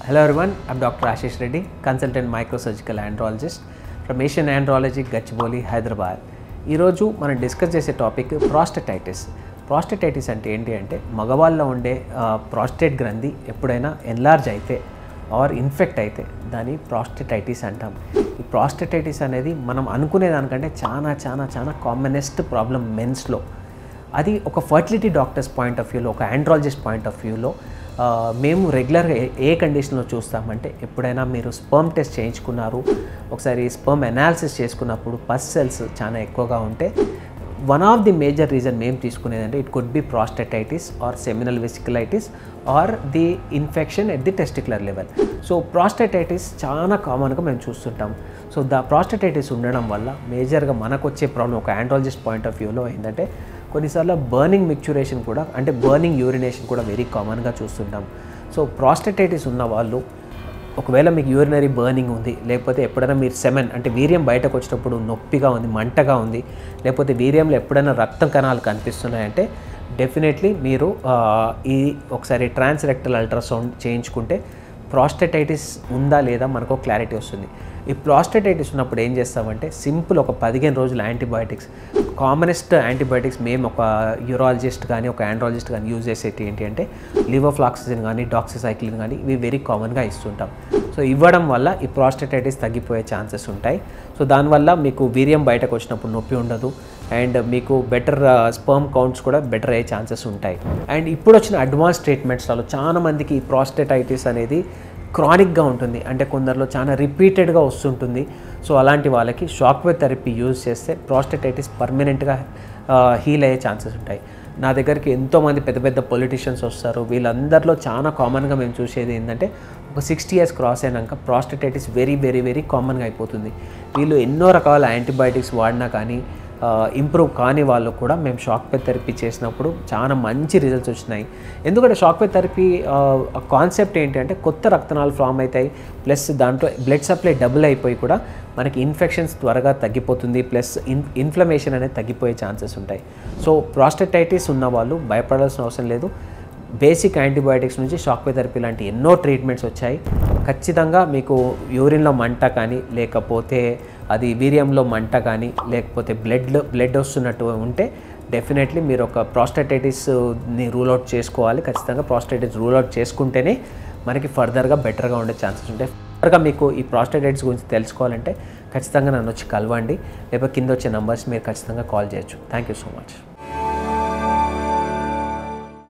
Hello everyone, I'm Dr. Ashish Reddy, consultant microsurgical andrologist from Asian Andrology, Gachibowli, Hyderabad. ఈరోజు మనం discuss చేసే topic prostatitis. Prostatitis అంటే ఏంటి అంటే మగవాళ్ళలో ఉండే ప్రాస్టేట్ గ్రంథి ఎప్పుడైనా ఎన్లార్జ్ అయితే ఆర్ ఇన్ఫెక్ట్ అయితే దాన్ని ప్రాస్టటైటిస్ అంటాం. ఈ ప్రాస్టటైటిస్ అనేది మనం అనుకునే దానికంటే చాలా కామనెస్ట్ ప్రాబ్లం మెన్స్లో. అది ఒక ఫర్టిలిటీ డాక్టర్స్ పాయింట్ ఆఫ్ వ్యూలో, ఒక ఆండ్రాలజిస్ట్ పాయింట్ ఆఫ్ వ్యూలో మేము రెగ్యులర్గా ఏ కండిషన్లో చూస్తామంటే ఎప్పుడైనా మీరు స్పర్మ్ టెస్ట్ చేయించుకున్నారు, ఒకసారి స్పర్మ్ అనాలిసిస్ చేసుకున్నప్పుడు పస్ సెల్స్ చాలా ఎక్కువగా ఉంటే one of the major reason మేము తీసుకునేదంటే it could be prostatitis or seminal vesiculitis or the infection at the testicular level. So prostatitis చాలా కామన్గా మేము చూస్తుంటాం. సో ప్రాస్టటైటిస్ ఉండడం వల్ల మేజర్గా మనకు వచ్చే ప్రాబ్లం ఒక ఆండ్రాలజిస్ట్ పాయింట్ ఆఫ్ వ్యూలో ఏంటంటే కొన్నిసార్లు బర్నింగ్ మిక్చురేషన్ కూడా, అంటే బర్నింగ్ యూరినేషన్ కూడా వెరీ కామన్గా చూస్తుంటాం. సో ప్రాస్టటైటిస్ ఉన్న వాళ్ళు ఒకవేళ మీకు యూరినరీ బర్నింగ్ ఉంది, లేకపోతే ఎప్పుడైనా మీరు సెమెన్ అంటే వీర్యం బయటకు వచ్చినప్పుడు నొప్పిగా ఉంది, మంటగా ఉంది, లేకపోతే వీర్యంలో ఎప్పుడైనా రక్తం కణాలు కనిపిస్తున్నాయంటే డెఫినెట్లీ మీరు ఈ ఒకసారి ట్రాన్స్రెక్టల్ అల్ట్రాసౌండ్ చేయించుకుంటే ప్రాస్టటైటిస్ ఉందా లేదా మనకు క్లారిటీ వస్తుంది. ఈ ప్రాస్టటైటిస్ ఉన్నప్పుడు ఏం చేస్తామంటే సింపుల్ ఒక 15 రోజులు యాంటీబయాటిక్స్, కామనెస్ట్ యాంటీబయాటిక్స్ మేము ఒక యూరాలజిస్ట్ కానీ ఒక ఆండ్రాలజిస్ట్ కానీ యూజ్ చేసేది ఏంటి అంటే లివోఫ్లాక్సిసిన్ కానీ డాక్సిసైక్లిన్ కానీ ఇవి వెరీ కామన్గా ఇస్తుంటాం. సో ఇవ్వడం వల్ల ఈ ప్రాస్టటైటిస్ తగ్గిపోయే ఛాన్సెస్ ఉంటాయి. సో దానివల్ల మీకు వీర్యం బయటకు వచ్చినప్పుడు నొప్పి ఉండదు అండ్ మీకు బెటర్ స్పర్మ్ కౌంట్స్ కూడా బెటర్ అయ్యే ఛాన్సెస్ ఉంటాయి. అండ్ ఇప్పుడు వచ్చిన అడ్వాన్స్ ట్రీట్మెంట్స్లలో చాలామందికి ఈ ప్రాస్టటైటిస్ అనేది క్రానిక్గా ఉంటుంది, అంటే కొందరిలో చాలా రిపీటెడ్గా వస్తుంటుంది. సో అలాంటి వాళ్ళకి షాక్ వేవ్ థెరపీ యూజ్ చేస్తే ప్రాస్టటైటిస్ పర్మనెంట్గా హీల్ అయ్యే ఛాన్సెస్ ఉంటాయి. నా దగ్గరికి ఎంతోమంది పెద్ద పొలిటీషియన్స్ వస్తారు. వీళ్ళందరిలో చాలా కామన్గా మేము చూసేది ఏంటంటే ఒక 60 years క్రాస్ అయినాక ప్రాస్టటైటిస్ వెరీ కామన్గా అయిపోతుంది. వీళ్ళు ఎన్నో రకాల యాంటీబయాటిక్స్ వాడినా కానీ ఇంప్రూవ్ కాని వాళ్ళు కూడా మేము షాక్ వేవ్ థెరపీ చేసినప్పుడు చాలా మంచి రిజల్ట్స్ వచ్చినాయి. ఎందుకంటే షాక్ వేవ్ థెరపీ కాన్సెప్ట్ ఏంటి అంటే కొత్త రక్తనాళాలు ఫామ్ అవుతాయి, ప్లస్ దాంట్లో బ్లడ్ సప్లై డబుల్ అయిపోయి కూడా మనకి ఇన్ఫెక్షన్స్ త్వరగా తగ్గిపోతుంది, ప్లస్ ఇన్ఫ్లమేషన్ అనేది తగ్గిపోయే ఛాన్సెస్ ఉంటాయి. సో ప్రాస్టటైటిస్ ఉన్న వాళ్ళు భయపడాల్సిన అవసరం లేదు. బేసిక్ యాంటీబయాటిక్స్ నుంచి షాక్ వేవ్ థెరపీ లాంటి ఎన్నో ట్రీట్మెంట్స్ వచ్చాయి. ఖచ్చితంగా మీకు యూరిన్లో మంట కానీ, లేకపోతే అది వీర్యంలో మంట కానీ, లేకపోతే బ్లడ్ వస్తున్నట్టు ఉంటే డెఫినెట్లీ మీరు ఒక ప్రాస్టటైటిస్ని రూల్ అవుట్ చేసుకోవాలి. ఖచ్చితంగా ప్రాస్టటైటిస్ రూల్ అవుట్ చేసుకుంటేనే మనకి ఫర్దర్గా బెటర్గా ఉండే ఛాన్సెస్ ఉంటాయి. ఫర్దర్గా మీకు ఈ ప్రాస్టటైటిస్ గురించి తెలుసుకోవాలంటే ఖచ్చితంగా నన్ను వచ్చి కలవండి, లేకపోతే కింద వచ్చే నెంబర్స్ మీరు ఖచ్చితంగా కాల్ చేయొచ్చు. Thank you so much.